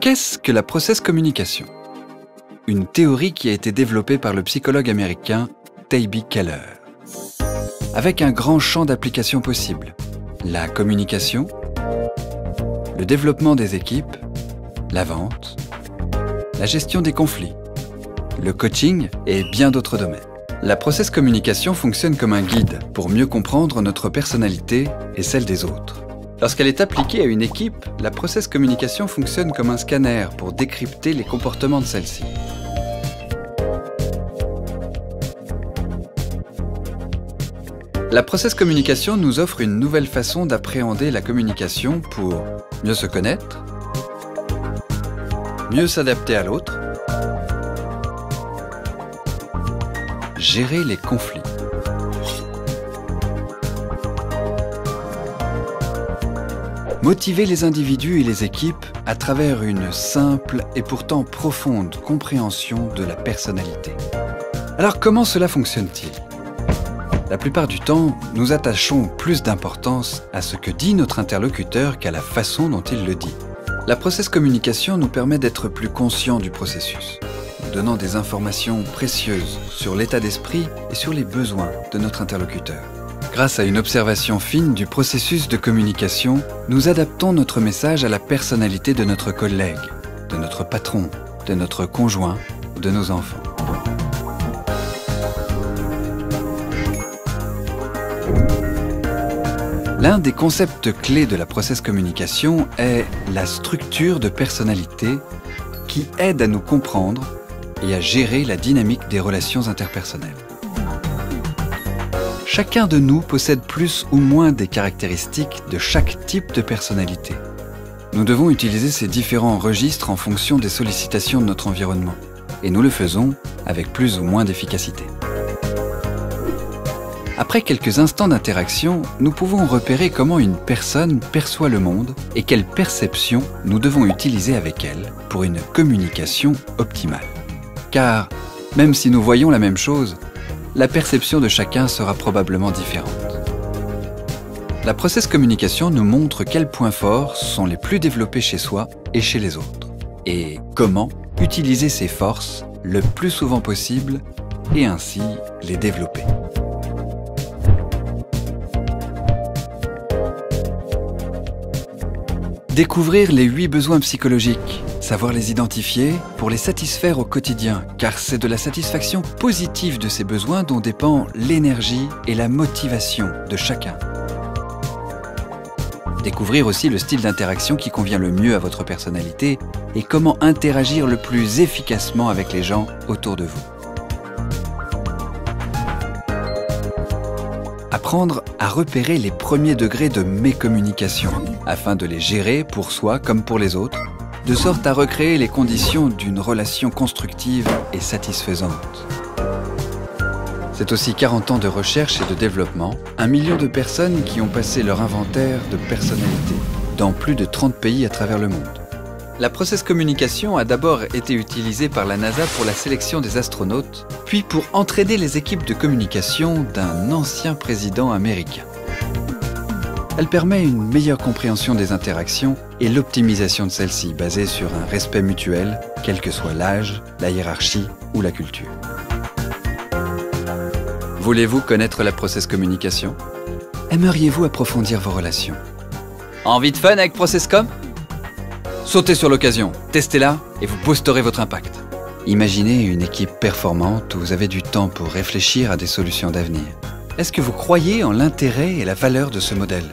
Qu'est-ce que la process communication? Une théorie qui a été développée par le psychologue américain Taibi Keller. Avec un grand champ d'application possible. La communication, le développement des équipes, la vente, la gestion des conflits, le coaching et bien d'autres domaines. La process communication fonctionne comme un guide pour mieux comprendre notre personnalité et celle des autres. Lorsqu'elle est appliquée à une équipe, la process communication fonctionne comme un scanner pour décrypter les comportements de celle-ci. La process communication nous offre une nouvelle façon d'appréhender la communication pour mieux se connaître, mieux s'adapter à l'autre, gérer les conflits. Motiver les individus et les équipes à travers une simple et pourtant profonde compréhension de la personnalité. Alors comment cela fonctionne-t-il ? La plupart du temps, nous attachons plus d'importance à ce que dit notre interlocuteur qu'à la façon dont il le dit. La process communication nous permet d'être plus conscients du processus, nous donnant des informations précieuses sur l'état d'esprit et sur les besoins de notre interlocuteur. Grâce à une observation fine du processus de communication, nous adaptons notre message à la personnalité de notre collègue, de notre patron, de notre conjoint, de nos enfants. L'un des concepts clés de la process communication est la structure de personnalité qui aide à nous comprendre et à gérer la dynamique des relations interpersonnelles. Chacun de nous possède plus ou moins des caractéristiques de chaque type de personnalité. Nous devons utiliser ces différents registres en fonction des sollicitations de notre environnement, et nous le faisons avec plus ou moins d'efficacité. Après quelques instants d'interaction, nous pouvons repérer comment une personne perçoit le monde et quelle perception nous devons utiliser avec elle pour une communication optimale. Car, même si nous voyons la même chose, la perception de chacun sera probablement différente. La process communication nous montre quels points forts sont les plus développés chez soi et chez les autres, et comment utiliser ces forces le plus souvent possible et ainsi les développer. Découvrir les 8 besoins psychologiques, savoir les identifier pour les satisfaire au quotidien, car c'est de la satisfaction positive de ces besoins dont dépend l'énergie et la motivation de chacun. Découvrir aussi le style d'interaction qui convient le mieux à votre personnalité et comment interagir le plus efficacement avec les gens autour de vous. Apprendre à repérer les premiers degrés de mécommunication afin de les gérer pour soi comme pour les autres, de sorte à recréer les conditions d'une relation constructive et satisfaisante. C'est aussi 40 ans de recherche et de développement, 1 million de personnes qui ont passé leur inventaire de personnalité dans plus de 30 pays à travers le monde. La process communication a d'abord été utilisée par la NASA pour la sélection des astronautes, puis pour entraîner les équipes de communication d'un ancien président américain. Elle permet une meilleure compréhension des interactions et l'optimisation de celles-ci, basée sur un respect mutuel, quel que soit l'âge, la hiérarchie ou la culture. Voulez-vous connaître la process communication? Aimeriez-vous approfondir vos relations? Envie de fun avec ProcessCom? Sautez sur l'occasion, testez-la et vous boosterez votre impact. Imaginez une équipe performante où vous avez du temps pour réfléchir à des solutions d'avenir. Est-ce que vous croyez en l'intérêt et la valeur de ce modèle ?